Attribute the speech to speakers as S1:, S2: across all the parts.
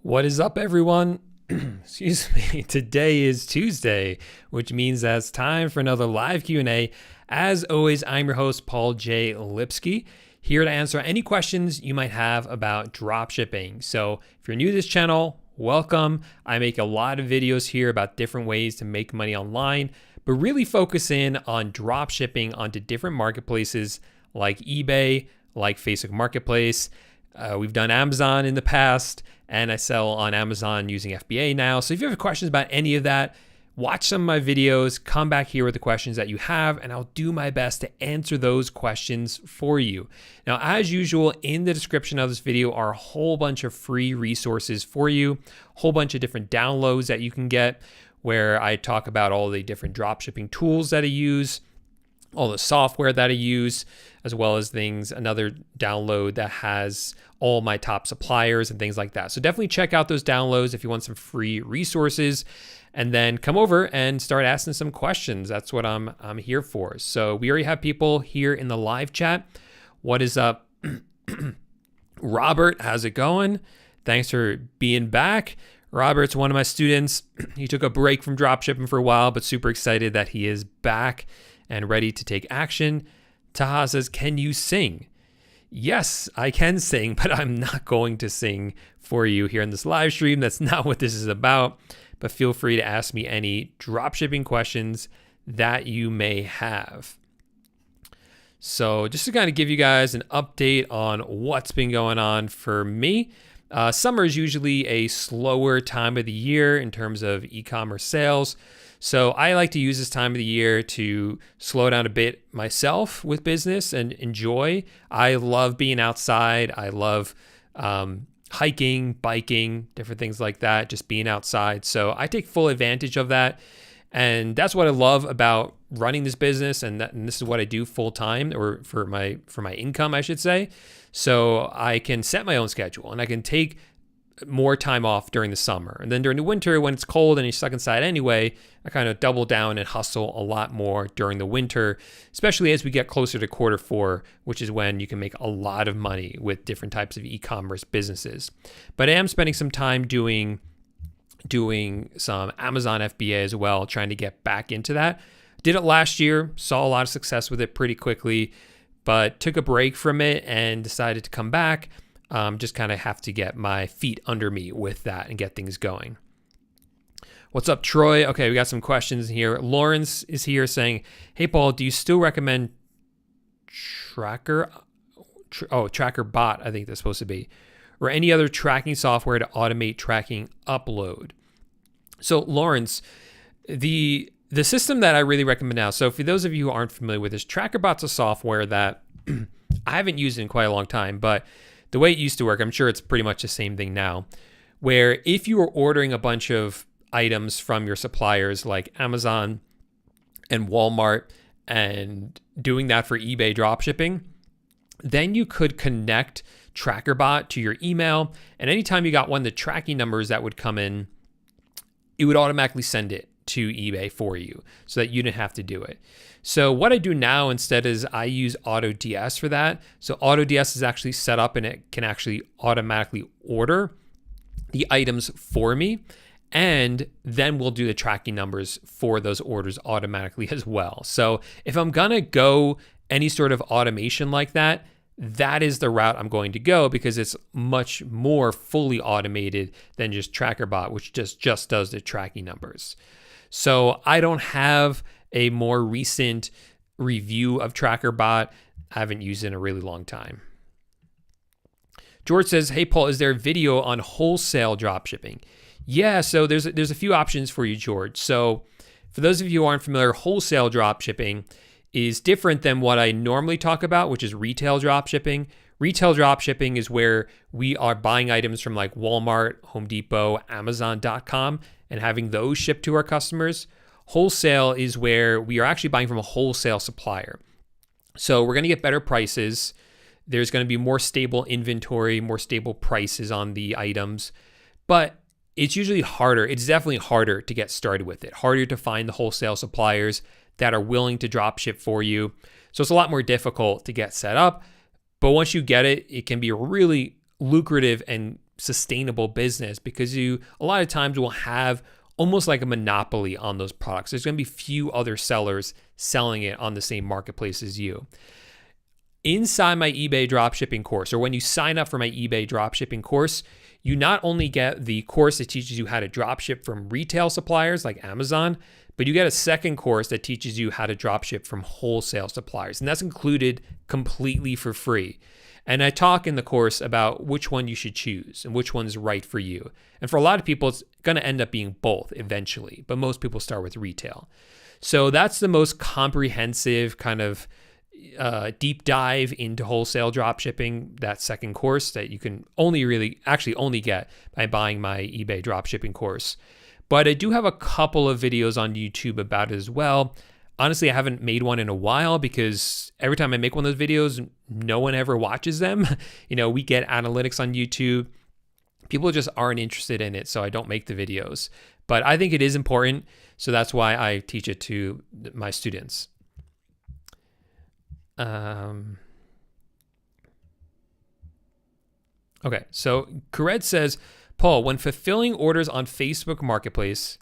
S1: What is up, everyone? Excuse me. Today is Tuesday, which means that it's time for another live Q&A. As always, I'm your host, Paul J. Lipsky, here to answer any questions you might have about dropshipping. So if you're new to this channel, welcome. I make a lot of videos here about different ways to make money online, but really focus in on dropshipping onto different marketplaces like eBay, like Facebook Marketplace. We've done Amazon in the past, and I sell on Amazon using FBA now. So if you have questions about any of that, watch some of my videos, come back here with the questions that you have, and I'll do my best to answer those questions for you. Now, as usual, in the description of this video are a whole bunch of free resources for you, a whole bunch of different downloads that you can get where I talk about all the different dropshipping tools that I use, all the software that I use, as well as another download that has all my top suppliers and things like that. So definitely check out those downloads if you want some free resources, and then come over and start asking some questions. That's what I'm here for. So we already have people here in the live chat. What is up? Robert, how's it going? Thanks for being back. Robert's one of my students. He took a break from dropshipping for a while, but super excited that he is back and ready to take action. Taha says, can you sing? Yes, I can sing, but I'm not going to sing for you here in this live stream. That's not what this is about, but feel free to ask me any dropshipping questions that you may have. So just to kind of give you guys an update on what's been going on for me. Summer is usually a slower time of the year in terms of e-commerce sales. So I like to use this time of the year to slow down a bit myself with business and enjoy. I love being outside. I love hiking, biking, different things like that, just being outside. So I take full advantage of that. And that's what I love about running this business. And this is what I do full time, or for my income, I should say. So I can set my own schedule and I can take more time off during the summer. And then during the winter, when it's cold and you're stuck inside anyway, I kind of double down and hustle a lot more during the winter, especially as we get closer to Q4, which is when you can make a lot of money with different types of e-commerce businesses. But I am spending some time doing some Amazon FBA as well, trying to get back into that. Did it last year, saw a lot of success with it pretty quickly, but took a break from it and decided to come back. Just kind of have to get my feet under me with that and get things going. What's up, Troy? Okay, we got some questions here. Lawrence is here saying, hey, Paul, do you still recommend TrackerBot, I think that's supposed to be, or any other tracking software to automate tracking upload? So, Lawrence, the system that I really recommend now, so for those of you who aren't familiar with this, TrackerBot's a software that I haven't used in quite a long time, but the way it used to work, I'm sure it's pretty much the same thing now, where if you were ordering a bunch of items from your suppliers like Amazon and Walmart and doing that for eBay dropshipping, then you could connect TrackerBot to your email. And anytime you got one of the tracking numbers that would come in, it would automatically send it to eBay for you so that you didn't have to do it. So what I do now instead is I use AutoDS for that. So AutoDS is actually set up and it can actually automatically order the items for me. And then we'll do the tracking numbers for those orders automatically as well. So if I'm gonna go any sort of automation like that, that is the route I'm going to go because it's much more fully automated than just TrackerBot, which just does the tracking numbers. So I don't have a more recent review of TrackerBot. I haven't used it in a really long time. George says, hey, Paul, is there a video on wholesale dropshipping? Yeah, so there's a few options for you, George. So for those of you who aren't familiar, wholesale dropshipping is different than what I normally talk about, which is retail dropshipping. Retail dropshipping is where we are buying items from like Walmart, Home Depot, Amazon.com, and having those shipped to our customers. Wholesale is where we are actually buying from a wholesale supplier. So we're going to get better prices. There's going to be more stable inventory, more stable prices on the items, but it's usually harder. It's definitely harder to get started with it. Harder to find the wholesale suppliers that are willing to drop ship for you. So it's a lot more difficult to get set up. But once you get it, it can be a really lucrative and sustainable business, because you a lot of times will have almost like a monopoly on those products. There's going to be few other sellers selling it on the same marketplace as you. Inside my eBay dropshipping course, or when you sign up for my eBay dropshipping course, you not only get the course that teaches you how to dropship from retail suppliers like Amazon, but you get a second course that teaches you how to dropship from wholesale suppliers. And that's included completely for free. And I talk in the course about which one you should choose and which one's right for you. And for a lot of people, it's going to end up being both eventually, but most people start with retail. So that's the most comprehensive kind of deep dive into wholesale dropshipping, that second course that you can only get by buying my eBay dropshipping course. But I do have a couple of videos on YouTube about it as well. Honestly, I haven't made one in a while because every time I make one of those videos, no one ever watches them. We get analytics on YouTube. People just aren't interested in it, so I don't make the videos. But I think it is important, so that's why I teach it to my students. Okay, so Kured says, Paul, when fulfilling orders on Facebook Marketplace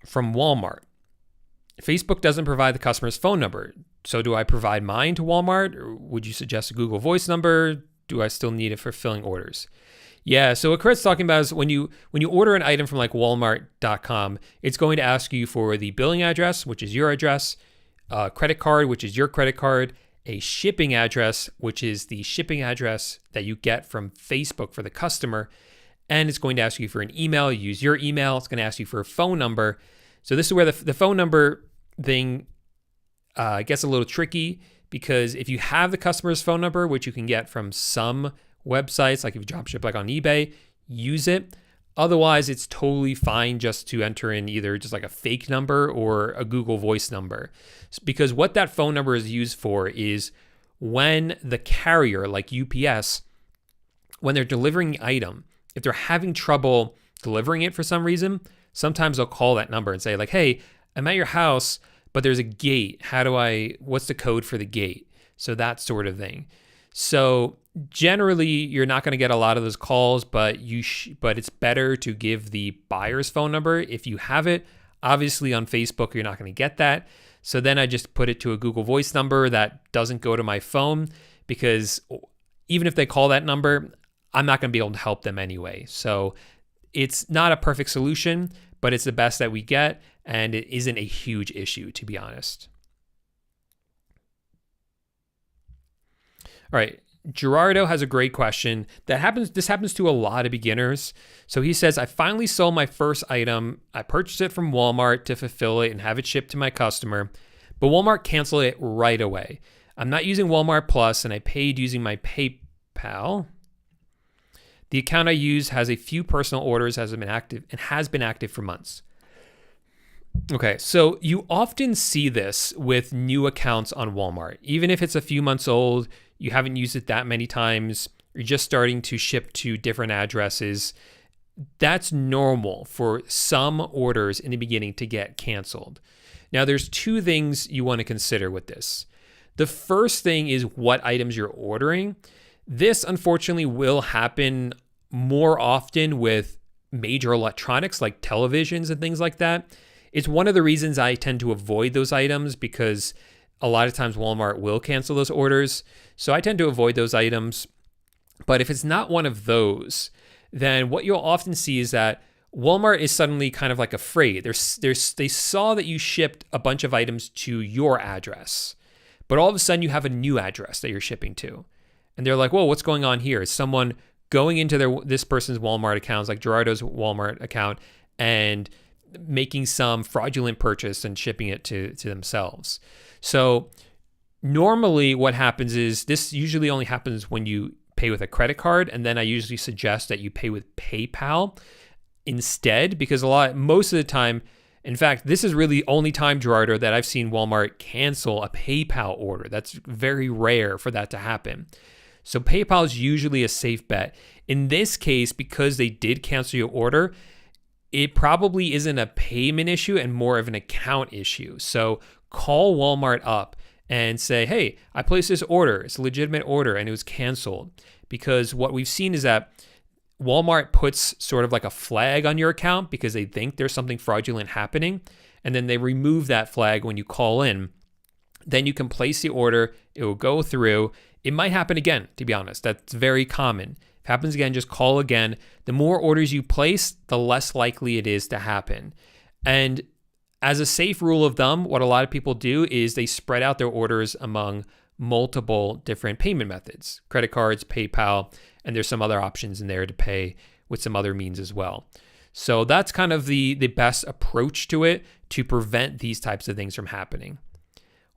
S1: from Walmart, Facebook doesn't provide the customer's phone number. So do I provide mine to Walmart, or would you suggest a Google Voice number? Do I still need it for filling orders? Yeah, so what Kured's talking about is when you order an item from like Walmart.com, it's going to ask you for the billing address, which is your address, a credit card, which is your credit card, a shipping address, which is the shipping address that you get from Facebook for the customer, and it's going to ask you for an email. You use your email. It's going to ask you for a phone number. So this is where the phone number thing gets a little tricky, because if you have the customer's phone number, which you can get from some websites, like if you dropship like on eBay, use it. Otherwise, it's totally fine just to enter in either just like a fake number or a Google Voice number. Because what that phone number is used for is when the carrier, like UPS, when they're delivering the item, if they're having trouble delivering it for some reason, sometimes they'll call that number and say like, hey, I'm at your house, but there's a gate. What's the code for the gate? So that sort of thing. So generally, you're not going to get a lot of those calls, but it's better to give the buyer's phone number if you have it. Obviously, on Facebook, you're not going to get that. So then I just put it to a Google Voice number that doesn't go to my phone, because even if they call that number, I'm not going to be able to help them anyway. So it's not a perfect solution, but it's the best that we get, and it isn't a huge issue, to be honest. All right. Gerardo has a great question. This happens to a lot of beginners. So he says, I finally sold my first item. I purchased it from Walmart to fulfill it and have it shipped to my customer, but Walmart canceled it right away. I'm not using Walmart Plus, and I paid using my PayPal. The account I use has a few personal orders, has been active for months. Okay, so you often see this with new accounts on Walmart. Even if it's a few months old, you haven't used it that many times, you're just starting to ship to different addresses, that's normal for some orders in the beginning to get canceled. Now, there's two things you want to consider with this. The first thing is what items you're ordering. This, unfortunately, will happen more often with major electronics like televisions and things like that. It's one of the reasons I tend to avoid those items, because a lot of times Walmart will cancel those orders. So I tend to avoid those items. But if it's not one of those, then what you'll often see is that Walmart is suddenly kind of like afraid. They saw that you shipped a bunch of items to your address, but all of a sudden you have a new address that you're shipping to. And they're like, whoa, what's going on here? Is someone going into this person's Walmart accounts, like Gerardo's Walmart account, and making some fraudulent purchase and shipping it to themselves? So normally what happens is, this usually only happens when you pay with a credit card, and then I usually suggest that you pay with PayPal instead, because most of the time, in fact, this is really the only time, Gerardo, that I've seen Walmart cancel a PayPal order. That's very rare for that to happen. So PayPal is usually a safe bet. In this case, because they did cancel your order, it probably isn't a payment issue and more of an account issue. So call Walmart up and say, hey, I placed this order. It's a legitimate order and it was canceled. because what we've seen is that Walmart puts sort of like a flag on your account because they think there's something fraudulent happening, and then they remove that flag when you call in. Then you can place the order, it will go through. It might happen again, to be honest. That's very common. If it happens again, just call again. The more orders you place, the less likely it is to happen. And as a safe rule of thumb, what a lot of people do is they spread out their orders among multiple different payment methods, credit cards, PayPal, and there's some other options in there to pay with some other means as well. So that's kind of the best approach to it to prevent these types of things from happening.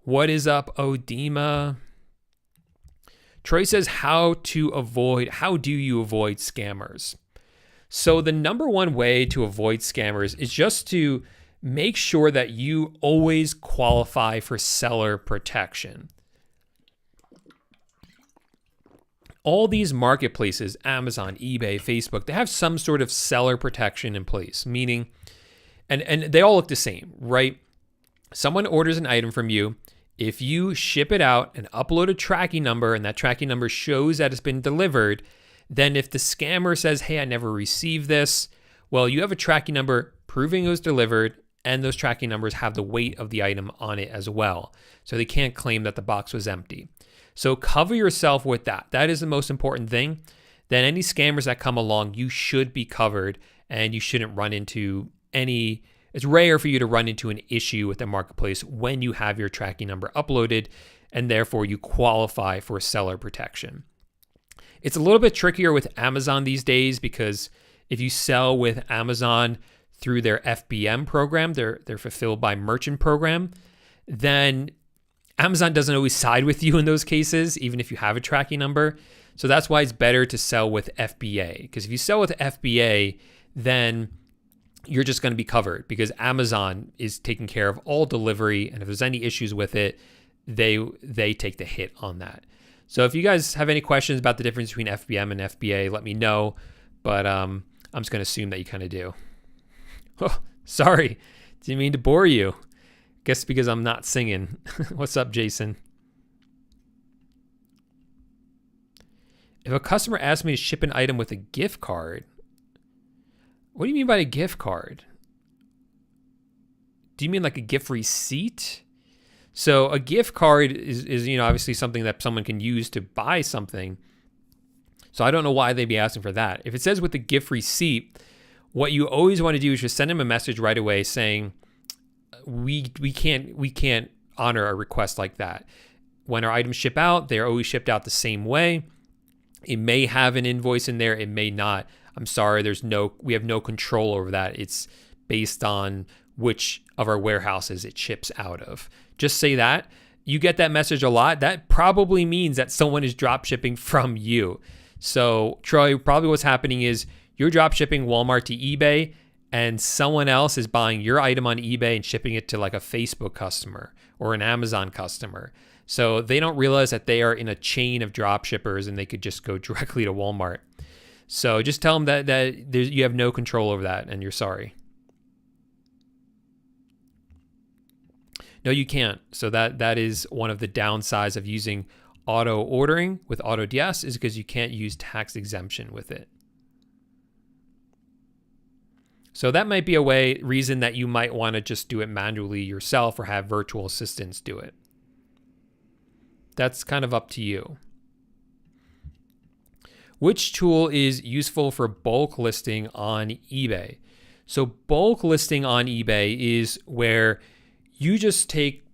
S1: What is up, Odema? Troy says, how do you avoid scammers? So the number one way to avoid scammers is just to make sure that you always qualify for seller protection. All these marketplaces, Amazon, eBay, Facebook, they have some sort of seller protection in place, meaning, and they all look the same, right? Someone orders an item from you. If you ship it out and upload a tracking number and that tracking number shows that it's been delivered, then if the scammer says, hey, I never received this, well, you have a tracking number proving it was delivered, and those tracking numbers have the weight of the item on it as well. So they can't claim that the box was empty. So cover yourself with that. That is the most important thing. Then any scammers that come along, you should be covered and you shouldn't run into any. It's rare for you to run into an issue with the marketplace when you have your tracking number uploaded and therefore you qualify for seller protection. It's a little bit trickier with Amazon these days because if you sell with Amazon through their FBM program, their fulfilled by merchant program, then Amazon doesn't always side with you in those cases, even if you have a tracking number. So that's why it's better to sell with FBA, because if you sell with FBA, then you're just going to be covered because Amazon is taking care of all delivery. And if there's any issues with it, they take the hit on that. So if you guys have any questions about the difference between FBM and FBA, let me know. But I'm just going to assume that you kind of do. Oh, sorry. Didn't mean to bore you. Guess because I'm not singing. What's up, Jason? If a customer asks me to ship an item with a gift card, what do you mean by a gift card? Do you mean like a gift receipt? So a gift card is obviously something that someone can use to buy something. So I don't know why they'd be asking for that. If it says with a gift receipt, what you always want to do is just send them a message right away saying, we can't honor a request like that. When our items ship out, they're always shipped out the same way. It may have an invoice in there, it may not. I'm sorry, we have no control over that. It's based on which of our warehouses it ships out of. Just say that. You get that message a lot. That probably means that someone is drop shipping from you. So Troy, probably what's happening is you're drop shipping Walmart to eBay and someone else is buying your item on eBay and shipping it to like a Facebook customer or an Amazon customer. So they don't realize that they are in a chain of drop shippers and they could just go directly to Walmart. So just tell them that you have no control over that and you're sorry. No, you can't. So that is one of the downsides of using auto ordering with AutoDS is because you can't use tax exemption with it. So that might be a reason that you might want to just do it manually yourself or have virtual assistants do it. That's kind of up to you. Which tool is useful for bulk listing on eBay? So bulk listing on eBay is where you just take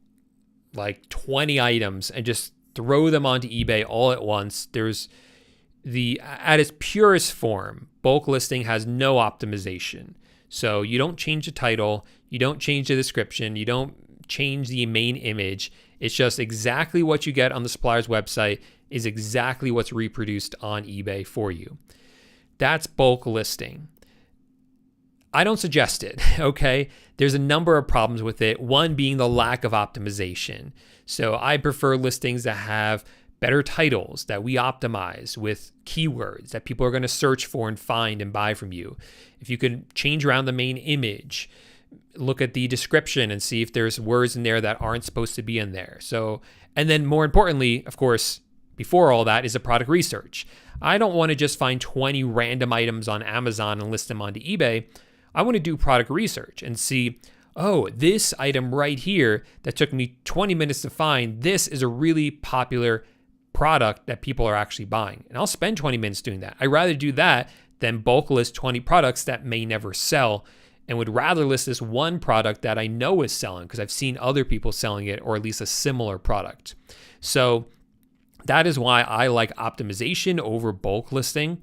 S1: like 20 items and just throw them onto eBay all at once. At its purest form, bulk listing has no optimization. So you don't change the title, you don't change the description, you don't change the main image. It's just exactly what you get on the supplier's website is exactly what's reproduced on eBay for you. That's bulk listing. I don't suggest it, okay? There's a number of problems with it, one being the lack of optimization. So I prefer listings that have better titles that we optimize with keywords that people are going to search for and find and buy from you. If you could change around the main image, look at the description and see if there's words in there that aren't supposed to be in there. So, and then more importantly, of course, before all that is a product research. I don't want to just find 20 random items on Amazon and list them onto eBay. I want to do product research and see, oh, this item right here that took me 20 minutes to find, this is a really popular product that people are actually buying. And I'll spend 20 minutes doing that. I'd rather do that than bulk list 20 products that may never sell, and would rather list this one product that I know is selling because I've seen other people selling it, or at least a similar product. So that is why I like optimization over bulk listing.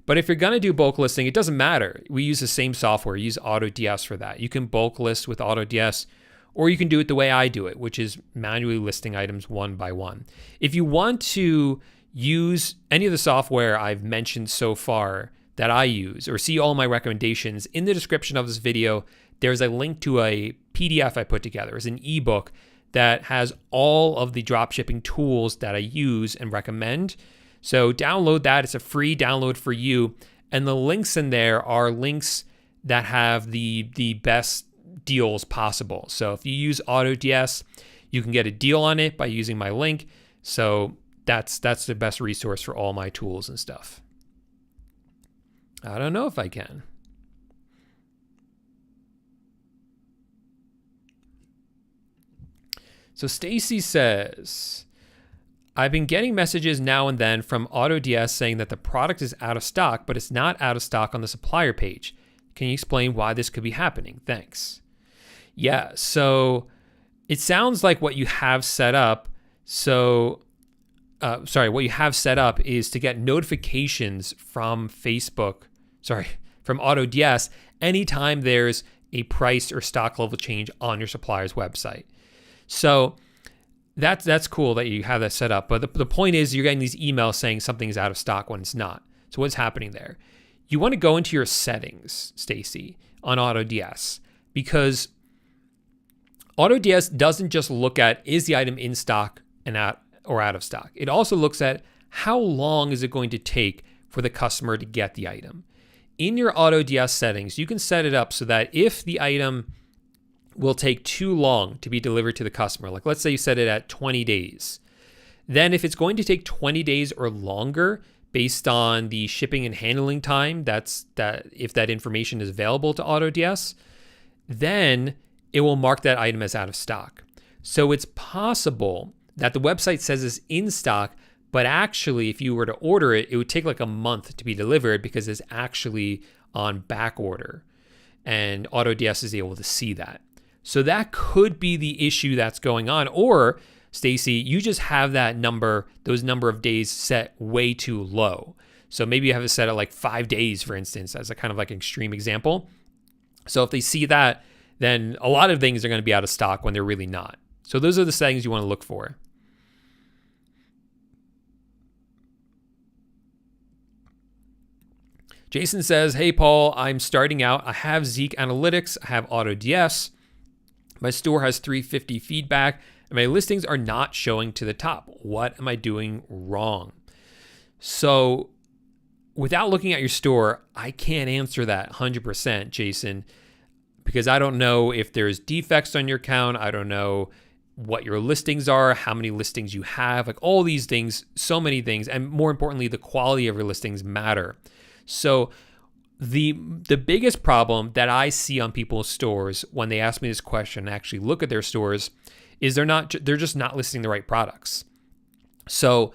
S1: But if you're going to do bulk listing, it doesn't matter. We use the same software. Use AutoDS for that. You can bulk list with AutoDS, or you can do it the way I do it, which is manually listing items one by one. If you want to use any of the software I've mentioned so far that I use, or see all my recommendations, in the description of this video, there's a link to a PDF I put together. It's an ebook that has all of the dropshipping tools that I use and recommend. So download that. It's a free download for you. And the links in there are links that have the best deals possible. So if you use AutoDS, you can get a deal on it by using my link. So that's the best resource for all my tools and stuff. I don't know if I can. So Stacy says, I've been getting messages now and then from AutoDS saying that the product is out of stock, but it's not out of stock on the supplier page. Can you explain why this could be happening? Thanks. Yeah, so it sounds like what you have set up. What you have set up is to get notifications from from AutoDS anytime there's a price or stock level change on your supplier's website. So that's cool that you have that set up. But the point is, you're getting these emails saying something is out of stock when it's not. So what's happening there? You want to go into your settings, Stacy, on AutoDS, because AutoDS doesn't just look at, is the item in stock and out of stock. It also looks at how long is it going to take for the customer to get the item. In your AutoDS settings, you can set it up so that if the item will take too long to be delivered to the customer, like let's say you set it at 20 days, then if it's going to take 20 days or longer based on the shipping and handling time, if that information is available to AutoDS, then it will mark that item as out of stock. So it's possible that the website says it's in stock, but actually if you were to order it, it would take like a month to be delivered because it's actually on back order, and AutoDS is able to see that. So that could be the issue that's going on. Or Stacy, you just have those number of days set way too low. So maybe you have it set at like 5 days, for instance, as a kind of like extreme example. So if they see that, then a lot of things are going to be out of stock when they're really not. So those are the settings you want to look for. Jason says, hey, Paul, I'm starting out. I have Zeek Analytics. I have AutoDS. My store has 350 feedback, and my listings are not showing to the top. What am I doing wrong? So without looking at your store, I can't answer that 100%, Jason, because I don't know if there's defects on your account. I don't know what your listings are, how many listings you have, like all these things, so many things. And more importantly, the quality of your listings matter. So the biggest problem that I see on people's stores when they ask me this question and actually look at their stores is they're just not listing the right products. So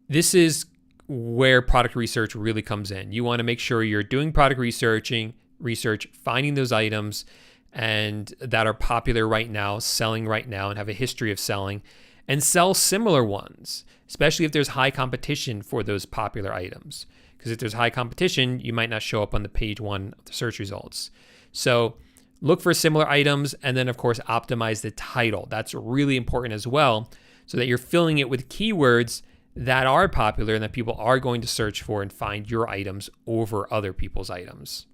S1: this is where product research really comes in. You want to make sure you're doing product research, finding those items and that are popular right now, selling right now, and have a history of selling, and sell similar ones, especially if there's high competition for those popular items. Because if there's high competition, you might not show up on the page one of the search results. So look for similar items, and then of course optimize the title. That's really important as well, so that you're filling it with keywords that are popular and that people are going to search for and find your items over other people's items.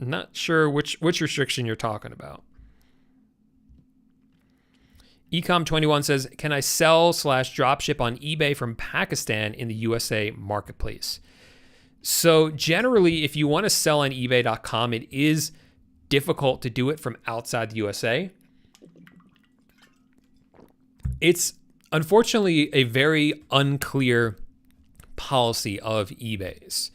S1: I'm not sure which restriction you're talking about. Ecom21 says, can I sell / dropship on eBay from Pakistan in the USA marketplace? So generally, if you want to sell on eBay.com, it is difficult to do it from outside the USA. It's unfortunately a very unclear policy of eBay's.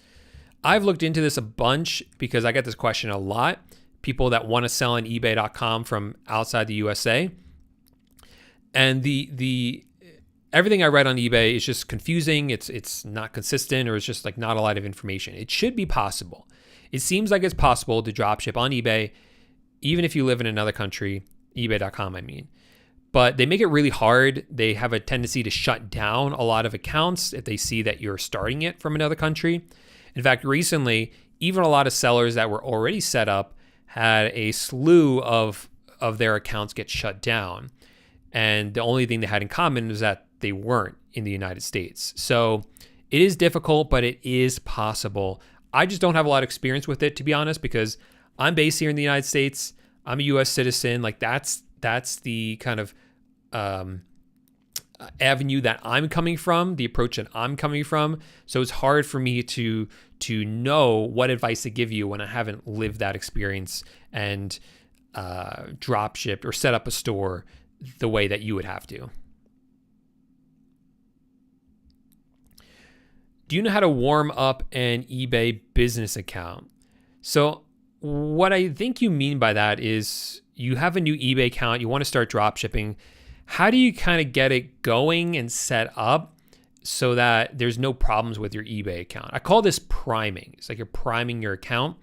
S1: I've looked into this a bunch because I get this question a lot. People that want to sell on eBay.com from outside the USA. And the everything I read on eBay is just confusing. It's not consistent, or it's just like not a lot of information. It should be possible. It seems like it's possible to dropship on eBay, even if you live in another country, eBay.com, I mean. But they make it really hard. They have a tendency to shut down a lot of accounts if they see that you're starting it from another country. In fact, recently, even a lot of sellers that were already set up had a slew of their accounts get shut down. And the only thing they had in common was that they weren't in the United States. So it is difficult, but it is possible. I just don't have a lot of experience with it, to be honest, because I'm based here in the United States. I'm a U.S. citizen. Like that's the kind of avenue that I'm coming from, the approach that I'm coming from. So it's hard for me to know what advice to give you when I haven't lived that experience and drop shipped or set up a store the way that you would have to. Do you know how to warm up an eBay business account? So what I think you mean by that is you have a new eBay account, you want to start drop shipping. How do you kind of get it going and set up so that there's no problems with your eBay account? I call this priming. It's like you're priming your account.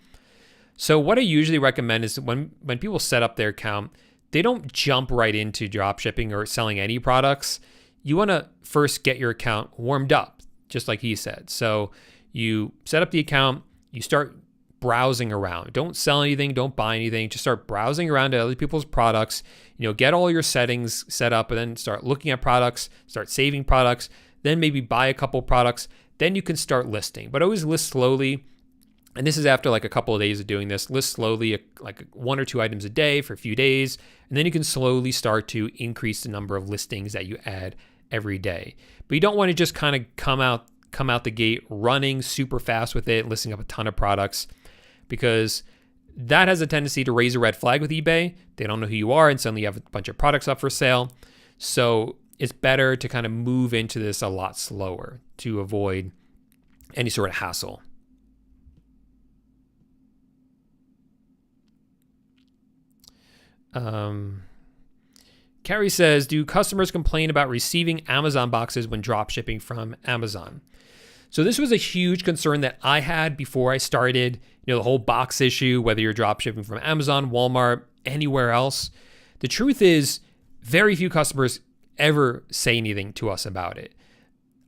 S1: So what I usually recommend is when people set up their account, they don't jump right into drop shipping or selling any products. You want to first get your account warmed up, just like he said. So you set up the account, you start browsing around. Don't sell anything, don't buy anything. Just start browsing around at other people's products. Get all your settings set up, and then start looking at products, start saving products, then maybe buy a couple products. Then you can start listing, but always list slowly. And this is after like a couple of days of doing this. List slowly, like 1 or 2 items a day for a few days. And then you can slowly start to increase the number of listings that you add every day. But you don't want to just kind of come out the gate running super fast with it, listing up a ton of products, because that has a tendency to raise a red flag with eBay. They don't know who you are, and suddenly you have a bunch of products up for sale. So it's better to kind of move into this a lot slower to avoid any sort of hassle. Carrie says, do customers complain about receiving Amazon boxes when drop shipping from Amazon? So this was a huge concern that I had before I started, the whole box issue, whether you're drop shipping from Amazon, Walmart, anywhere else. The truth is, very few customers ever say anything to us about it.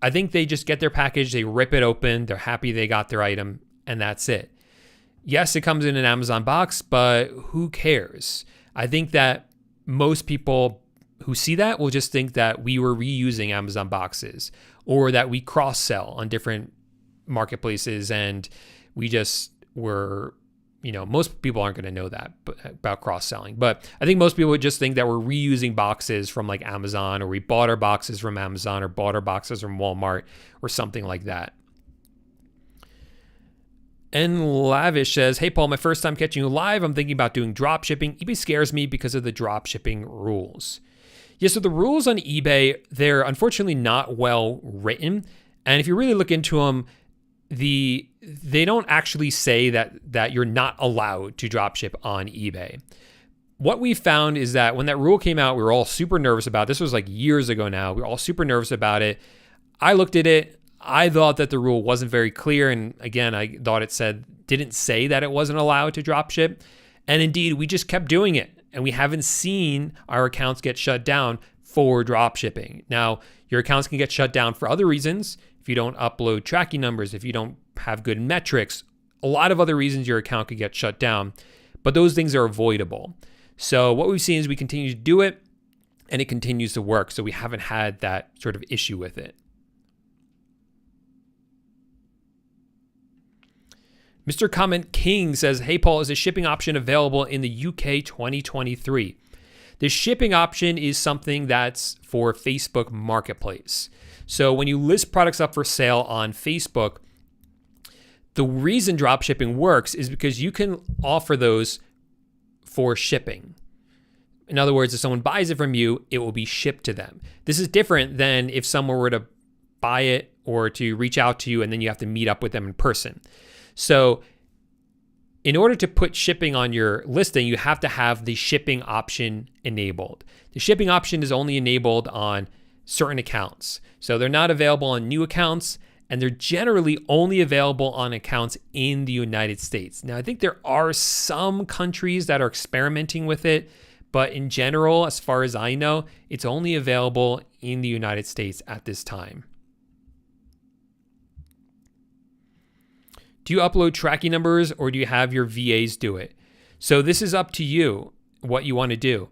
S1: I think they just get their package, they rip it open, they're happy they got their item, and that's it. Yes, it comes in an Amazon box, but who cares? I think that most people who see that will just think that we were reusing Amazon boxes, or that we cross-sell on different marketplaces, and we just were, most people aren't going to know that about cross-selling. But I think most people would just think that we're reusing boxes from like Amazon, or we bought our boxes from Amazon, or bought our boxes from Walmart, or something like that. And Lavish says, hey, Paul, my first time catching you live. I'm thinking about doing drop shipping. eBay scares me because of the drop shipping rules. Yeah, so the rules on eBay, they're unfortunately not well written. And if you really look into them, they don't actually say that you're not allowed to drop ship on eBay. What we found is that when that rule came out, we were all super nervous about it. This was like years ago now. We were all super nervous about it. I looked at it. I thought that the rule wasn't very clear. And again, I thought didn't say that it wasn't allowed to drop ship. And indeed, we just kept doing it. And we haven't seen our accounts get shut down for drop shipping. Now, your accounts can get shut down for other reasons. If you don't upload tracking numbers, if you don't have good metrics, a lot of other reasons your account could get shut down. But those things are avoidable. So what we've seen is we continue to do it, and it continues to work. So we haven't had that sort of issue with it. Mr. Comment King says, hey, Paul, is a shipping option available in the UK 2023? The shipping option is something that's for Facebook Marketplace. So when you list products up for sale on Facebook, the reason dropshipping works is because you can offer those for shipping. In other words, if someone buys it from you, it will be shipped to them. This is different than if someone were to buy it or to reach out to you and then you have to meet up with them in person. So in order to put shipping on your listing, you have to have the shipping option enabled. The shipping option is only enabled on certain accounts. So they're not available on new accounts, and they're generally only available on accounts in the United States. Now, I think there are some countries that are experimenting with it, but in general, as far as I know, it's only available in the United States at this time. Do you upload tracking numbers or do you have your VAs do it? So this is up to you, what you want to do.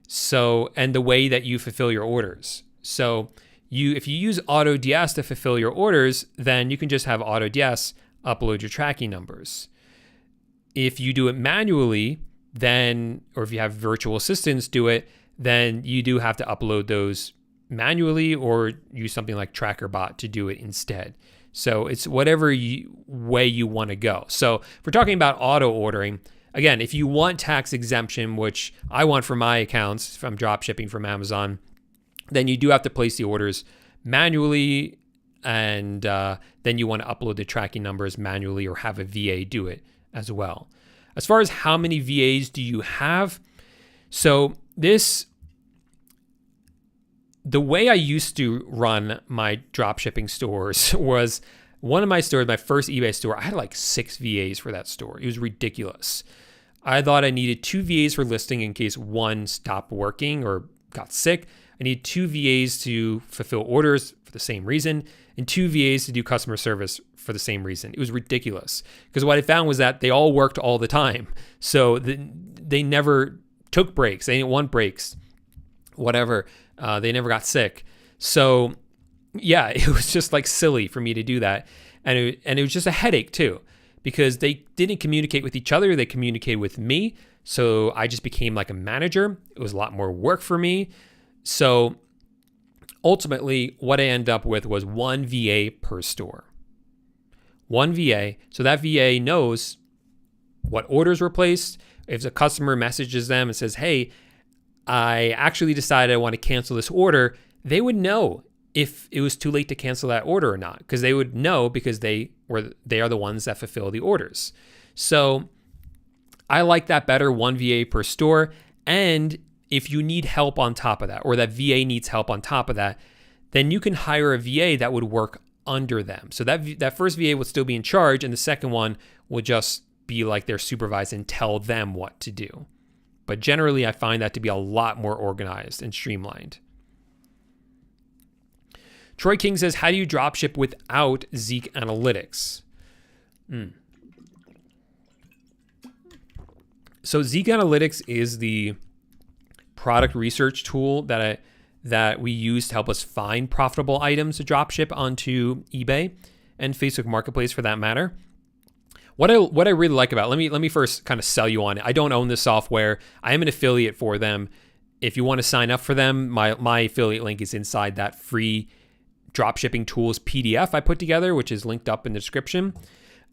S1: So, and the way that you fulfill your orders. So if you use AutoDS to fulfill your orders, then you can just have AutoDS upload your tracking numbers. If you do it manually, then, or if you have virtual assistants do it, then you do have to upload those manually or use something like TrackerBot to do it instead. So it's whatever way you want to go. So if we're talking about auto ordering, again, if you want tax exemption, which I want for my accounts from dropshipping from Amazon, then you do have to place the orders manually, and then you want to upload the tracking numbers manually or have a VA do it as well. As far as how many VAs do you have? So the way I used to run my dropshipping stores was one of my stores, my first eBay store, I had like 6 VAs for that store. It was ridiculous. I thought I needed 2 VAs for listing in case one stopped working or got sick. I needed 2 VAs to fulfill orders for the same reason, and 2 VAs to do customer service for the same reason. It was ridiculous because what I found was that they all worked all the time. So they never took breaks. They didn't want breaks, whatever. They never got sick. So yeah, it was just like silly for me to do that. And it was just a headache too, because they didn't communicate with each other. They communicated with me. So I just became like a manager. It was a lot more work for me. So ultimately what I ended up with was 1 VA per store. 1 VA. So that VA knows what orders were placed. If a customer messages them and says, hey, I actually decided I want to cancel this order, they would know if it was too late to cancel that order or not, because they would know because they are the ones that fulfill the orders. So I like that better, 1 VA per store. And if you need help on top of that, or that VA needs help on top of that, then you can hire a VA that would work under them. So that first VA will still be in charge, and the second one will just be like their supervisor and tell them what to do. But generally, I find that to be a lot more organized and streamlined. Troy King says, how do you dropship without Zeek Analytics? So Zeek Analytics is the product research tool that we use to help us find profitable items to dropship onto eBay and Facebook Marketplace for that matter. What I really like about it, let me first kind of sell you on it. I don't own this software. I am an affiliate for them. If you want to sign up for them, my affiliate link is inside that free dropshipping tools PDF I put together, which is linked up in the description.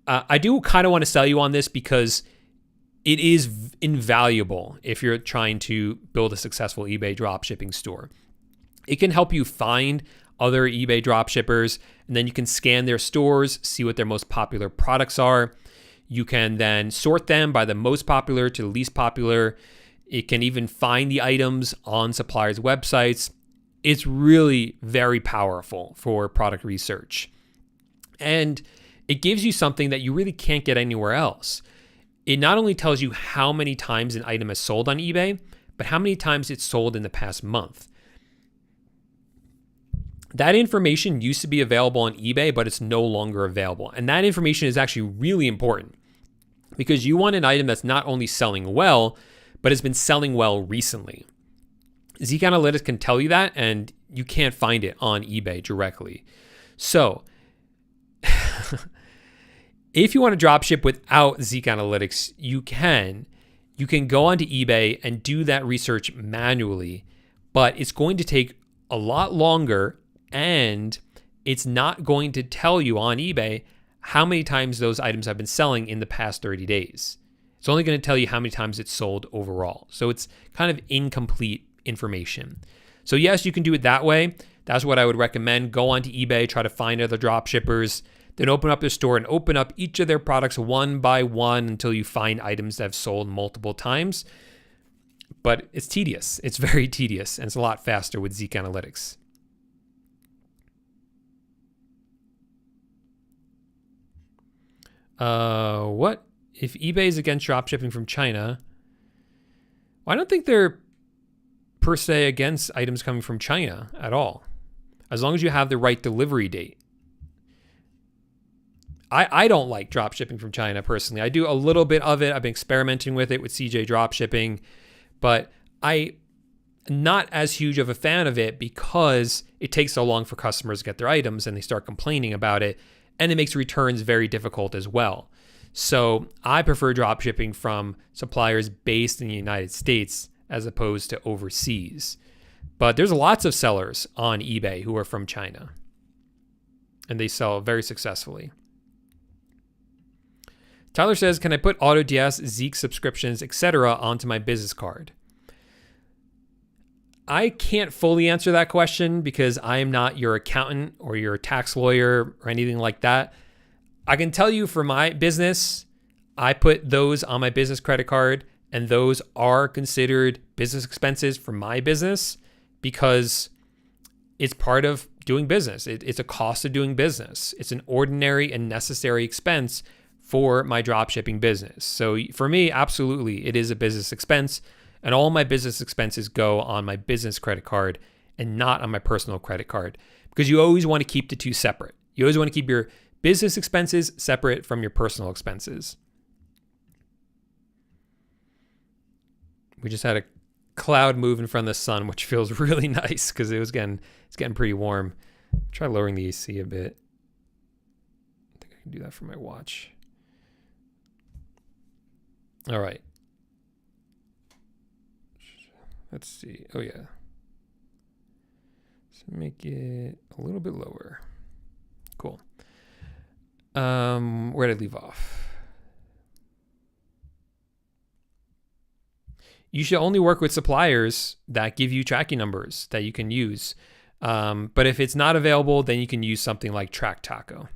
S1: I do kind of want to sell you on this because it is invaluable if you're trying to build a successful eBay dropshipping store. It can help you find other eBay dropshippers, and then you can scan their stores, see what their most popular products are. You can then sort them by the most popular to the least popular. It can even find the items on suppliers' websites. It's really very powerful for product research. And it gives you something that you really can't get anywhere else. It not only tells you how many times an item is sold on eBay, but how many times it's sold in the past month. That information used to be available on eBay, but it's no longer available. And that information is actually really important because you want an item that's not only selling well, but has been selling well recently. Zeek Analytics can tell you that, and you can't find it on eBay directly. So if you want to dropship without Zeek Analytics, you can go onto eBay and do that research manually, but it's going to take a lot longer, and it's not going to tell you on eBay how many times those items have been selling in the past 30 days. It's only going to tell you how many times it's sold overall. So it's kind of incomplete information. So yes, you can do it that way. That's what I would recommend. Go onto eBay, try to find other drop shippers, then open up their store and open up each of their products one by one until you find items that have sold multiple times. But it's tedious. It's very tedious, and it's a lot faster with Zeek Analytics. What if eBay is against dropshipping from China? Well, I don't think they're per se against items coming from China at all, as long as you have the right delivery date. I don't like dropshipping from China personally. I do a little bit of it. I've been experimenting with it with CJ Dropshipping, but I'm not as huge of a fan of it because it takes so long for customers to get their items and they start complaining about it, and it makes returns very difficult as well. So I prefer dropshipping from suppliers based in the United States as opposed to overseas. But there's lots of sellers on eBay who are from China, and they sell very successfully. Tyler says, can I put AutoDS, Zeek subscriptions, etc. onto my business card? I can't fully answer that question because I am not your accountant or your tax lawyer or anything like that. I can tell you for my business, I put those on my business credit card, and those are considered business expenses for my business because it's part of doing business. It's a cost of doing business. It's an ordinary and necessary expense for my dropshipping business. So for me, absolutely, it is a business expense, and all my business expenses go on my business credit card and not on my personal credit card, because you always want to keep the two separate. You always want to keep your business expenses separate from your personal expenses. We just had a cloud move in front of the sun, which feels really nice because it's getting pretty warm. Try lowering the AC a bit. I think I can do that from my watch. All right. Let's see. Oh, yeah. Let's make it a little bit lower. Cool. Where did I leave off? You should only work with suppliers that give you tracking numbers that you can use. But if it's not available, then you can use something like TrackTaco.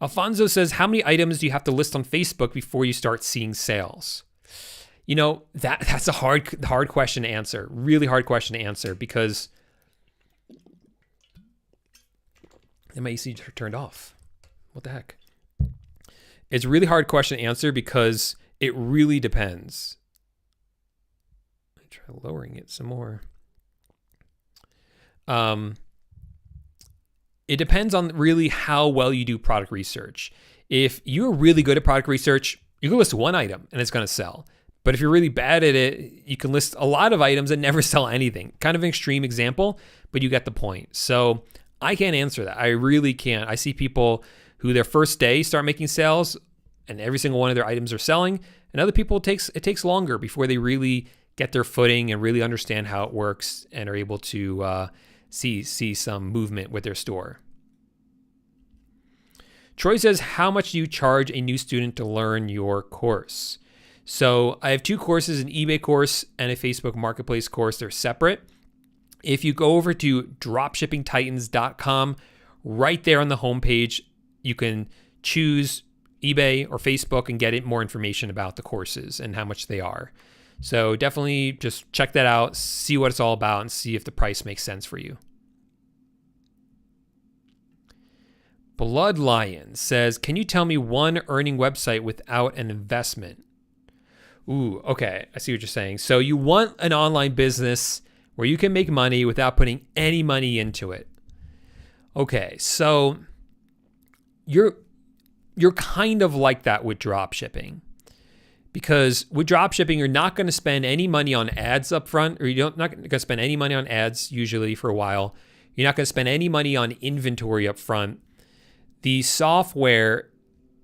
S1: Alfonso says, how many items do you have to list on Facebook before you start seeing sales? You know, that's a hard question to answer. Really hard question to answer because my AC turned off. What the heck? It's a really hard question to answer because it really depends. Let me try lowering it some more. It depends on really how well you do product research. If you're really good at product research, you can list one item and it's going to sell. But if you're really bad at it, you can list a lot of items and never sell anything. Kind of an extreme example, but you get the point. So I can't answer that. I really can't. I see people who their first day start making sales and every single one of their items are selling. And other people, it takes longer before they really get their footing and really understand how it works and are able to see some movement with their store. Troy says, how much do you charge a new student to learn your course? So I have two courses, an eBay course and a Facebook Marketplace course. They're separate. If you go over to dropshippingtitans.com, right there on the homepage, you can choose eBay or Facebook and get more information about the courses and how much they are. So definitely just check that out, see what it's all about, and see if the price makes sense for you. Blood Lion says, can you tell me one earning website without an investment? Ooh, okay. I see what you're saying. So you want an online business where you can make money without putting any money into it. Okay, so you're kind of like that with drop shipping. Because with drop shipping, you're not going to spend any money on ads up front, or you're not going to spend any money on ads usually for a while. You're not going to spend any money on inventory up front. The software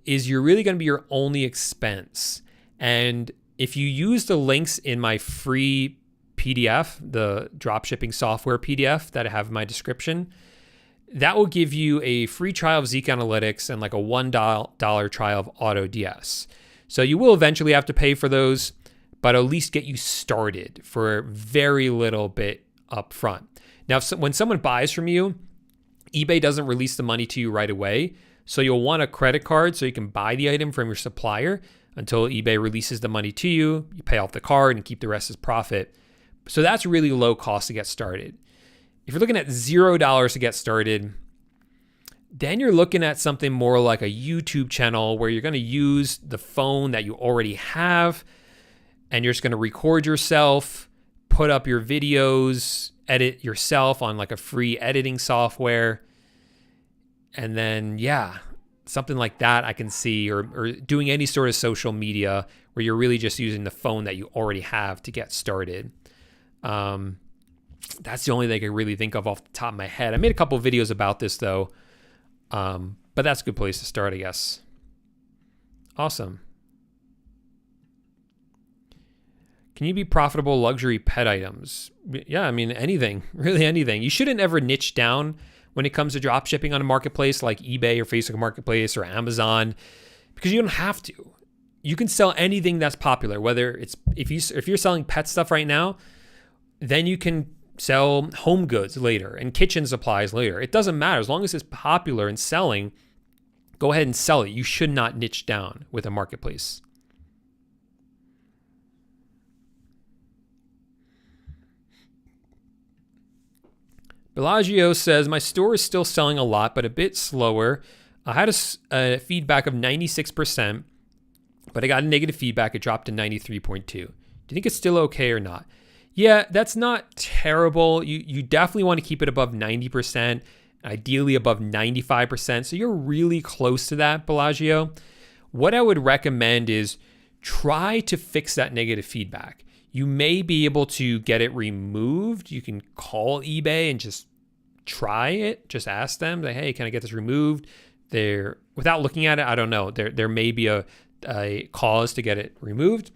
S1: is you're really going to be your only expense. And if you use the links in my free PDF, the dropshipping software PDF that I have in my description, that will give you a free trial of Zeek Analytics and like a $1 trial of AutoDS. So you will eventually have to pay for those, but at least get you started for very little bit up front. Now, when someone buys from you, eBay doesn't release the money to you right away. So you'll want a credit card so you can buy the item from your supplier until eBay releases the money to you. You pay off the card and keep the rest as profit. So that's really low cost to get started. If you're looking at $0 to get started, then you're looking at something more like a YouTube channel where you're going to use the phone that you already have and you're just going to record yourself, put up your videos, edit yourself on like a free editing software. And then, yeah, something like that I can see, or doing any sort of social media where you're really just using the phone that you already have to get started. That's the only thing I can really think of off the top of my head. I made a couple of videos about this though, but that's a good place to start, I guess. Awesome. Can you be profitable luxury pet items? Yeah, I mean, anything, really anything. You shouldn't ever niche down when it comes to drop shipping on a marketplace like eBay or Facebook Marketplace or Amazon, because you don't have to. You can sell anything that's popular, whether it's if you're selling pet stuff right now, then you can sell home goods later and kitchen supplies later. It doesn't matter. As long as it's popular and selling, go ahead and sell it. You should not niche down with a marketplace. Bellagio says, my store is still selling a lot, but a bit slower. I had a feedback of 96%, but I got a negative feedback. It dropped to 93.2. Do you think it's still okay or not? Yeah, that's not terrible. You definitely want to keep it above 90%, ideally above 95%. So you're really close to that, Bellagio. What I would recommend is try to fix that negative feedback. You may be able to get it removed. You can call eBay and just try it. Just ask them, like, hey, can I get this removed? Without looking at it, I don't know. There may be a cause to get it removed.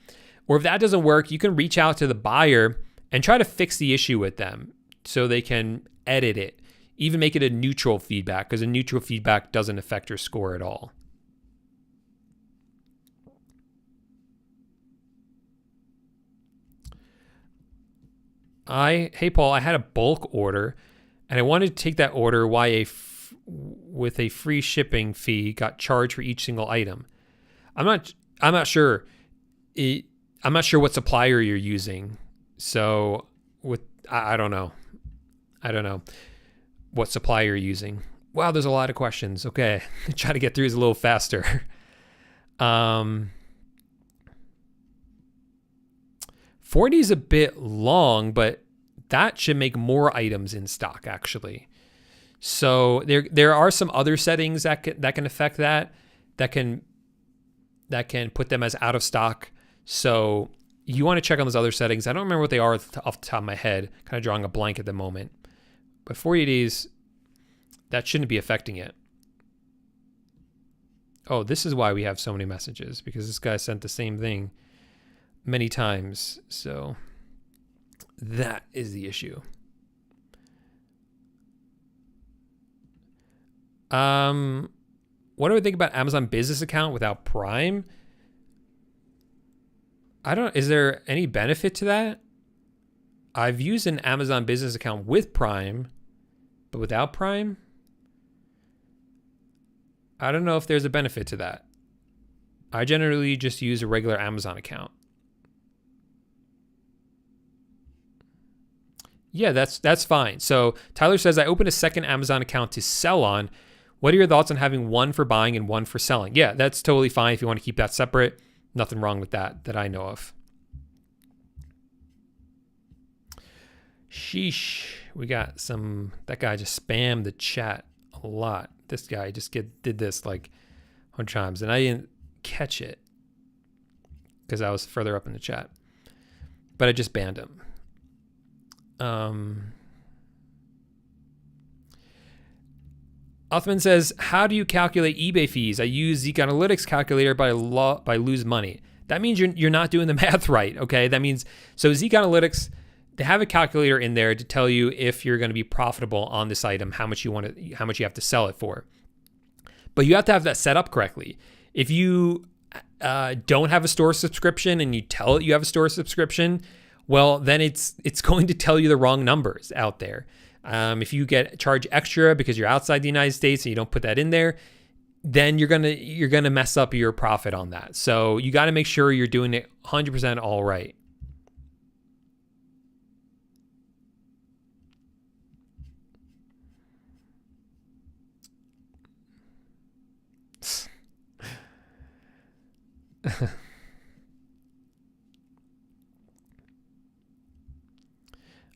S1: Or if that doesn't work, you can reach out to the buyer and try to fix the issue with them so they can edit it. Even make it a neutral feedback, because a neutral feedback doesn't affect your score at all. Hey Paul, I had a bulk order and I wanted to take that order with a free shipping fee got charged for each single item. I'm not sure. I'm not sure what supplier you're using. So I don't know. I don't know what supplier you're using. Wow, there's a lot of questions. Okay, try to get through this a little faster. 40 is a bit long, but that should make more items in stock actually. So there are some other settings that can affect that can put them as out of stock. So you want to check on those other settings. I don't remember what they are off the top of my head. Kind of drawing a blank at the moment. But 40 days, that shouldn't be affecting it. Oh, this is why we have so many messages, because this guy sent the same thing many times. So that is the issue. What do I think about Amazon business account without Prime? Is there any benefit to that? I've used an Amazon business account with Prime, but without Prime, I don't know if there's a benefit to that. I generally just use a regular Amazon account. Yeah, that's fine. So Tyler says, I opened a second Amazon account to sell on. What are your thoughts on having one for buying and one for selling? Yeah, that's totally fine if you want to keep that separate. Nothing wrong with that I know of. Sheesh. We got that guy just spammed the chat a lot. This guy just did this like 100 times and I didn't catch it because I was further up in the chat. But I just banned him. Othman says, how do you calculate eBay fees? I use Zeek Analytics calculator, but I lose money. That means you're not doing the math right, okay? That means, so Zeek Analytics they have a calculator in there to tell you if you're going to be profitable on this item, how much you have to sell it for. But you have to have that set up correctly. If you don't have a store subscription and you tell it you have a store subscription, well, then it's going to tell you the wrong numbers out there. If you get charged extra because you're outside the United States and you don't put that in there, then you're gonna mess up your profit on that. So you got to make sure you're doing it 100% all right.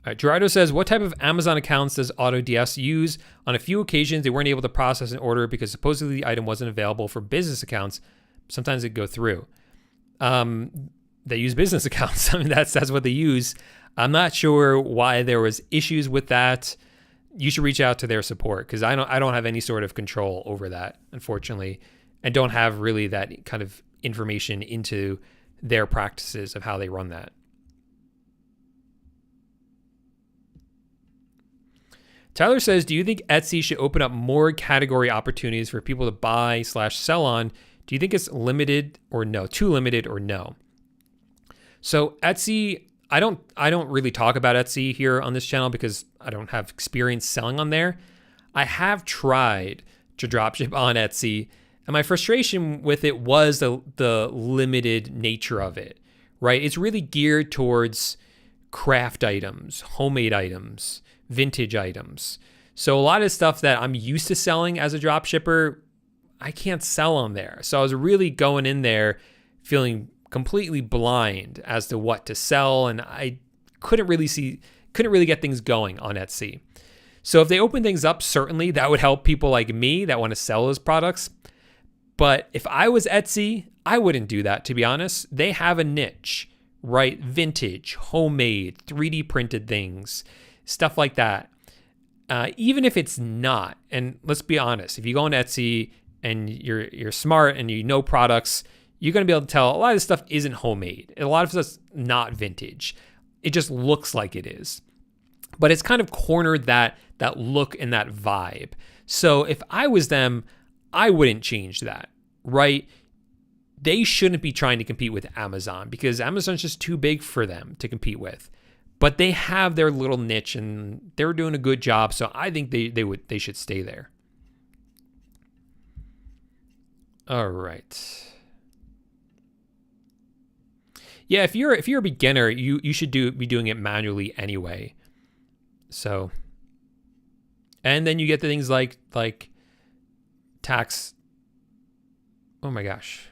S1: All right, Gerardo says, what type of Amazon accounts does AutoDS use? On a few occasions, they weren't able to process an order because supposedly the item wasn't available for business accounts. Sometimes it go through. They use business accounts. I mean, that's what they use. I'm not sure why there was issues with that. You should reach out to their support because I don't have any sort of control over that, unfortunately, and don't have really that kind of information into their practices of how they run that. Tyler says, do you think Etsy should open up more category opportunities for people to buy/sell on? Do you think it's limited or no? Too limited or no? So Etsy, I don't really talk about Etsy here on this channel because I don't have experience selling on there. I have tried to dropship on Etsy, and my frustration with it was the limited nature of it, right? It's really geared towards craft items, homemade items, vintage items. So a lot of stuff that I'm used to selling as a drop shipper, I can't sell on there. So I was really going in there feeling completely blind as to what to sell, and I couldn't really get things going on Etsy. So if they open things up, certainly that would help people like me that want to sell those products. But if I was Etsy, I wouldn't do that, to be honest. They have a niche, right? Vintage, homemade, 3D printed things, stuff like that. Even if it's not, and let's be honest, if you go on Etsy and you're smart and you know products, you're going to be able to tell a lot of this stuff isn't homemade. A lot of stuff's not vintage. It just looks like it is. But it's kind of cornered that look and that vibe. So if I was them, I wouldn't change that, right? They shouldn't be trying to compete with Amazon because Amazon's just too big for them to compete with. But they have their little niche and they're doing a good job. So I think they should stay there. All right. Yeah, if you're a beginner, you should be doing it manually anyway. So, and then you get the things like tax. Oh my gosh,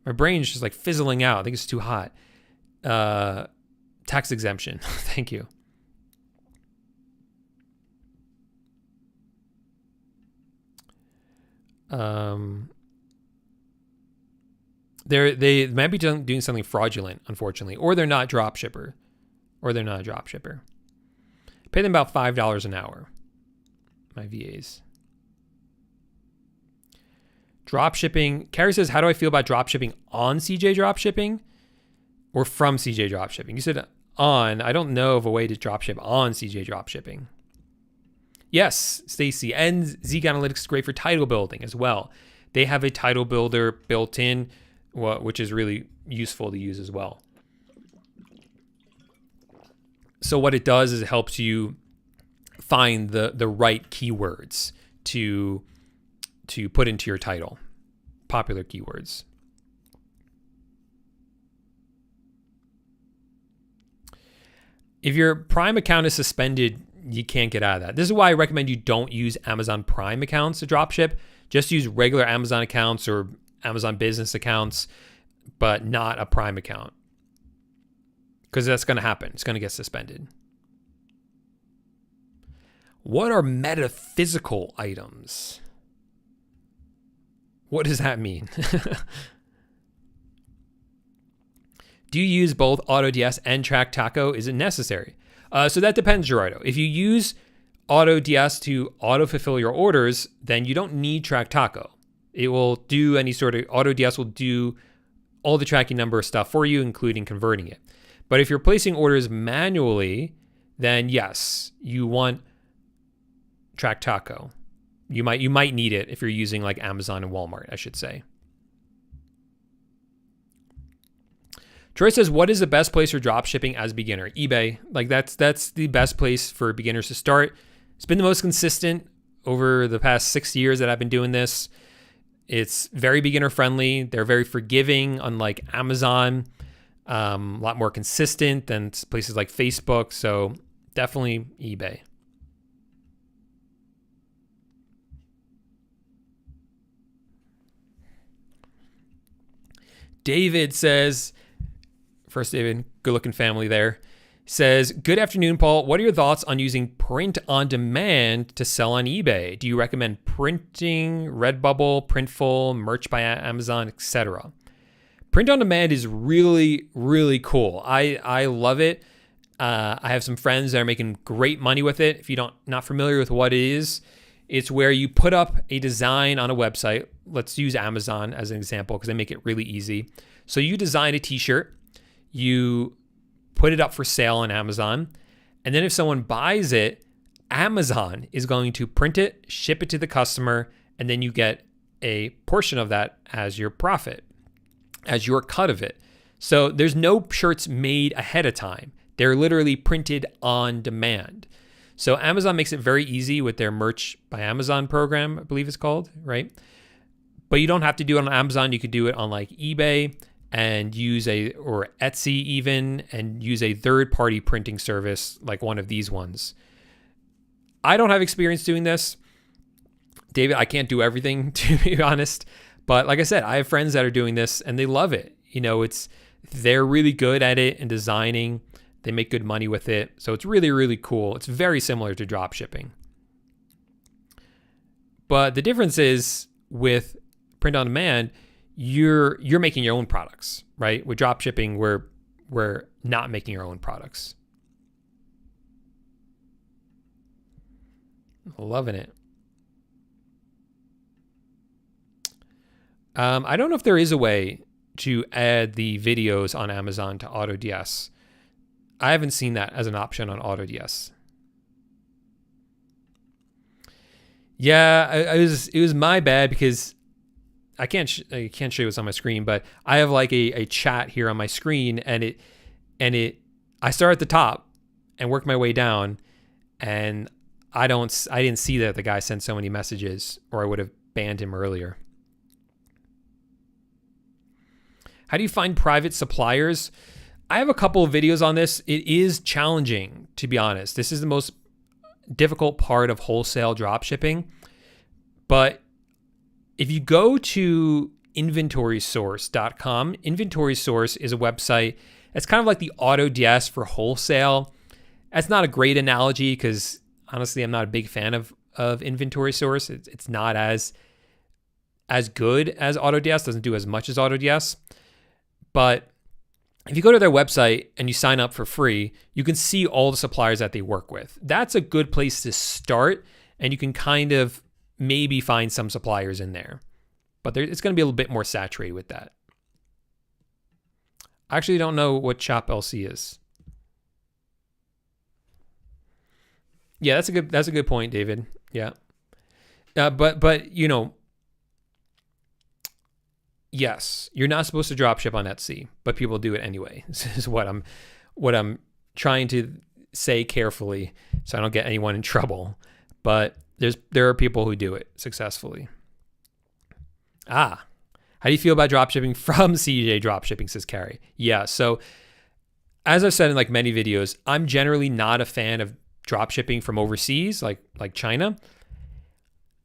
S1: my brain's just like fizzling out. I think it's too hot. Tax exemption. Thank you. They might be doing something fraudulent, unfortunately, or they're not a drop shipper. Pay them about $5 an hour. My VAs. Drop shipping. Carrie says, how do I feel about drop shipping on CJ drop shipping or from CJ drop shipping? You said on. I don't know of a way to drop ship on CJ drop shipping. Yes, Stacy. And Zeek Analytics is great for title building as well. They have a title builder built in, which is really useful to use as well. So what it does is it helps you find the right keywords to put into your title, popular keywords. If your Prime account is suspended, you can't get out of that. This is why I recommend you don't use Amazon Prime accounts to dropship. Just use regular Amazon accounts or Amazon business accounts, but not a Prime account. Because that's going to happen. It's going to get suspended. What are metaphysical items? What does that mean? Do you use both AutoDS and Track Taco? Is it necessary? So that depends, Gerardo. If you use AutoDS to auto-fulfill your orders, then you don't need Track Taco. It will do any sort of, AutoDS will do all the tracking number stuff for you, including converting it. But if you're placing orders manually, then yes, you want Track Taco. You might need it if you're using like Amazon and Walmart, I should say. Troy says, what is the best place for drop shipping as a beginner? eBay. Like that's the best place for beginners to start. It's been the most consistent over the past 6 years that I've been doing this. It's very beginner friendly. They're very forgiving, unlike Amazon. A lot more consistent than places like Facebook. So definitely eBay. David says, first David, good looking family there, says, good afternoon, Paul. What are your thoughts on using print on demand to sell on eBay? Do you recommend printing, Redbubble, Printful, Merch by Amazon, etc.? Print on demand is really, really cool. I love it. I have some friends that are making great money with it. If you're not familiar with what it is, it's where you put up a design on a website. Let's use Amazon as an example because they make it really easy. So you design a t-shirt, you put it up for sale on Amazon, and then if someone buys it, Amazon is going to print it, ship it to the customer, and then you get a portion of that as your profit, as your cut of it. So there's no shirts made ahead of time. They're literally printed on demand. So Amazon makes it very easy with their Merch by Amazon program, I believe it's called, right? But you don't have to do it on Amazon. You could do it on like eBay and or Etsy even, and use a third-party printing service like one of these ones. I don't have experience doing this. David, I can't do everything, to be honest. But like I said, I have friends that are doing this and they love it. You know, they're really good at it and designing. They make good money with it. So it's really, really cool. It's very similar to drop shipping. But the difference is with print on demand, you're making your own products, right? With drop shipping, we're not making our own products. Loving it. I don't know if there is a way to add the videos on Amazon to AutoDS. I haven't seen that as an option on AutoDS. Yeah, it was my bad because I can't show you what's on my screen, but I have like a chat here on my screen, and I start at the top and work my way down, and I didn't see that the guy sent so many messages, or I would have banned him earlier. How do you find private suppliers? I have a couple of videos on this. It is challenging, to be honest. This is the most difficult part of wholesale dropshipping. But if you go to inventorysource.com, Inventory Source is a website. It's kind of like the AutoDS for wholesale. That's not a great analogy because honestly, I'm not a big fan of Inventory Source. It's not as good as AutoDS, doesn't do as much as AutoDS. But if you go to their website and you sign up for free, you can see all the suppliers that they work with. That's a good place to start, and you can kind of maybe find some suppliers in there. But it's going to be a little bit more saturated with that. I actually don't know what Shop LC is. Yeah, that's a good point, David. Yeah. But you know, yes, you're not supposed to drop ship on Etsy, but people do it anyway. This is what I'm trying to say carefully so I don't get anyone in trouble. But there are people who do it successfully. How do you feel about drop shipping from CJ Dropshipping, says Carrie? Yeah, so as I've said in like many videos, I'm generally not a fan of drop shipping from overseas, like China.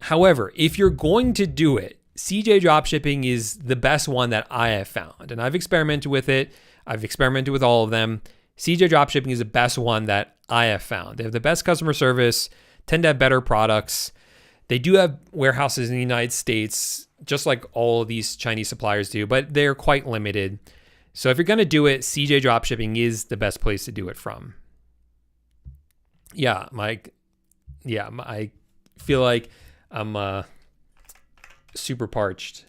S1: However, if you're going to do it, CJ Dropshipping is the best one that I have found. And I've experimented with it. I've experimented with all of them. CJ Dropshipping is the best one that I have found. They have the best customer service, tend to have better products. They do have warehouses in the United States, just like all of these Chinese suppliers do, but they're quite limited. So if you're going to do it, CJ Dropshipping is the best place to do it from. Yeah, I feel like I'm super parched.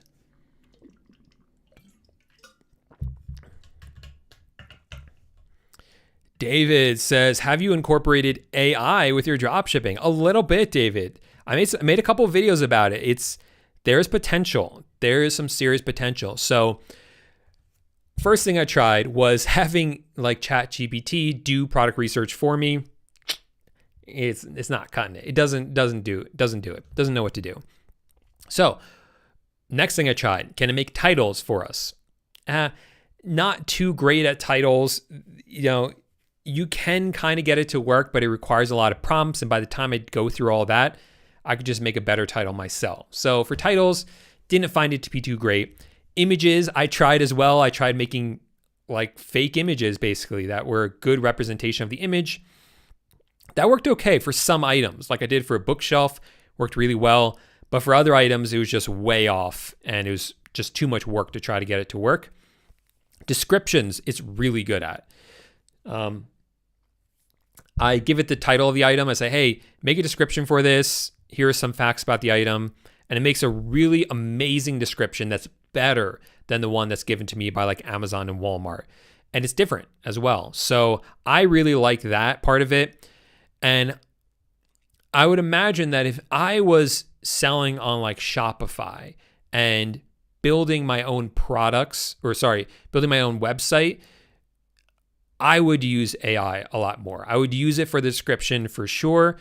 S1: David says, have you incorporated AI with your dropshipping? A little bit, David. I made a couple of videos about it. There's potential. There is some serious potential. So first thing I tried was having like ChatGPT do product research for me. It's not cutting it. It doesn't do it. Doesn't know what to do. So next thing I tried, can it make titles for us? Not too great at titles. You can kind of get it to work, but it requires a lot of prompts. And by the time I go through all that, I could just make a better title myself. So for titles, didn't find it to be too great. Images, I tried as well. I tried making like fake images basically that were a good representation of the image. That worked okay for some items. Like I did for a bookshelf, worked really well. But for other items, it was just way off and it was just too much work to try to get it to work. Descriptions, it's really good at. I give it the title of the item. I say, hey, make a description for this. Here are some facts about the item. And it makes a really amazing description that's better than the one that's given to me by like Amazon and Walmart. And it's different as well. So I really like that part of it. And I would imagine that if I was selling on like Shopify and building my own building my own website, I would use AI a lot more. I would use it for the description for sure.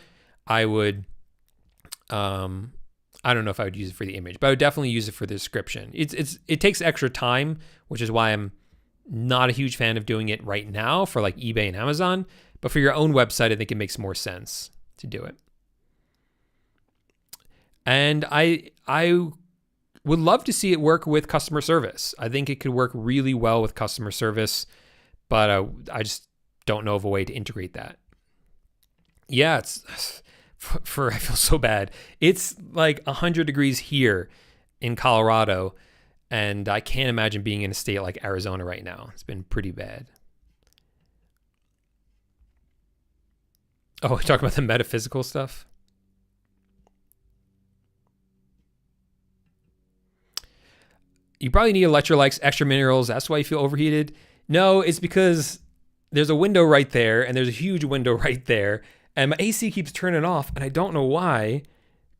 S1: I would, I don't know if I would use it for the image, but I would definitely use it for the description. It takes extra time, which is why I'm not a huge fan of doing it right now for like eBay and Amazon. But for your own website, I think it makes more sense to do it. And I would love to see it work with customer service. I think it could work really well with customer service, but I just don't know of a way to integrate that. Yeah, I feel so bad. It's like 100 degrees here in Colorado, and I can't imagine being in a state like Arizona right now. It's been pretty bad. Oh, we talk about the metaphysical stuff. You probably need electrolytes, extra minerals. That's why you feel overheated. No, it's because there's a window right there and there's a huge window right there. And my AC keeps turning off and I don't know why,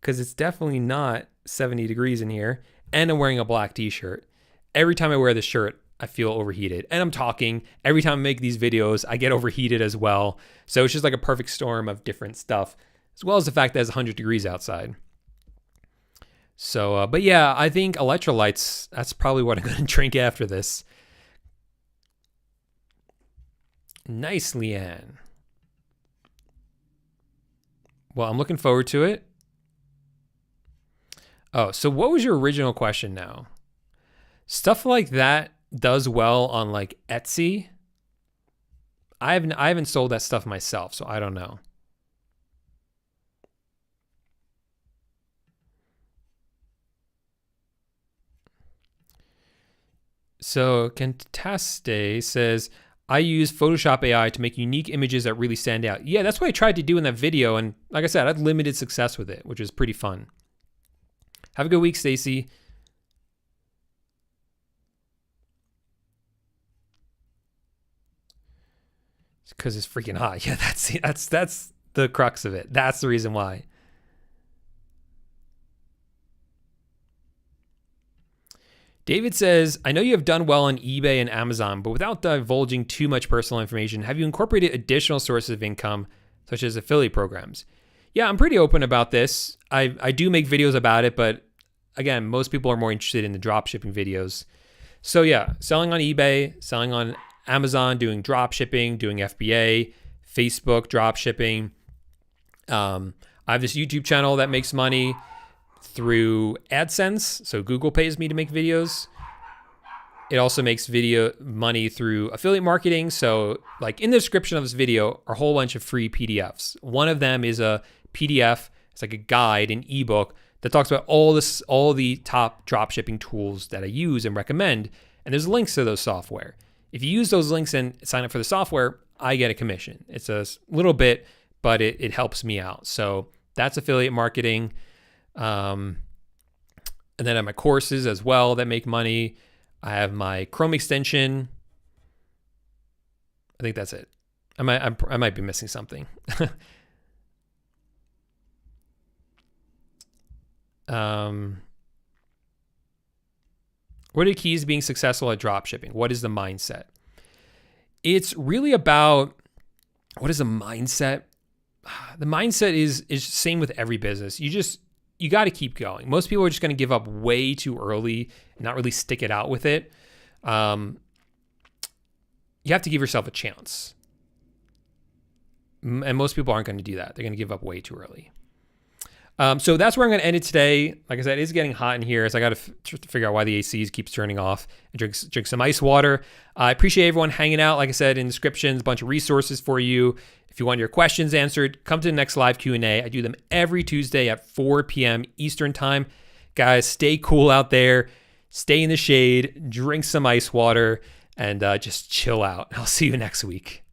S1: because it's definitely not 70 degrees in here. And I'm wearing a black t-shirt. Every time I wear this shirt, I feel overheated. And I'm talking. Every time I make these videos, I get overheated as well. So it's just like a perfect storm of different stuff, as well as the fact that it's 100 degrees outside. So, but yeah, I think electrolytes, that's probably what I'm going to drink after this. Nice, Leanne. Well, I'm looking forward to it. Oh, so what was your original question now? Stuff like that does well on like Etsy. I haven't sold that stuff myself, so I don't know. So Cantaste says, I use Photoshop AI to make unique images that really stand out. Yeah, that's what I tried to do in that video. And like I said, I had limited success with it, which is pretty fun. Have a good week, Stacy. It's because it's freaking hot. Yeah, that's the crux of it. That's the reason why. David says, I know you have done well on eBay and Amazon, but without divulging too much personal information, have you incorporated additional sources of income, such as affiliate programs? Yeah, I'm pretty open about this. I do make videos about it, but again, most people are more interested in the dropshipping videos. So yeah, selling on eBay, selling on Amazon, doing dropshipping, doing FBA, Facebook dropshipping. I have this YouTube channel that makes money through AdSense. So Google pays me to make videos. It also makes video money through affiliate marketing. So like in the description of this video are a whole bunch of free PDFs. One of them is a PDF. It's like a guide, an ebook that talks about all the top dropshipping tools that I use and recommend. And there's links to those software. If you use those links and sign up for the software, I get a commission. It's a little bit, but it helps me out. So that's affiliate marketing. And then I have my courses as well that make money. I have my Chrome extension. I think that's it. I might be missing something. What are the keys to being successful at dropshipping? What is the mindset? It's really about, what is the mindset? The mindset is same with every business. You got to keep going. Most people are just going to give up way too early and not really stick it out with it. You have to give yourself a chance. And most people aren't going to do that. They're going to give up way too early. So that's where I'm going to end it today. Like I said, it is getting hot in here, so I got to figure out why the AC keeps turning off and drink some ice water. I appreciate everyone hanging out. Like I said, in descriptions, a bunch of resources for you. If you want your questions answered, come to the next live Q&A. I do them every Tuesday at 4 p.m. Eastern time. Guys, stay cool out there. Stay in the shade. Drink some ice water and just chill out. I'll see you next week.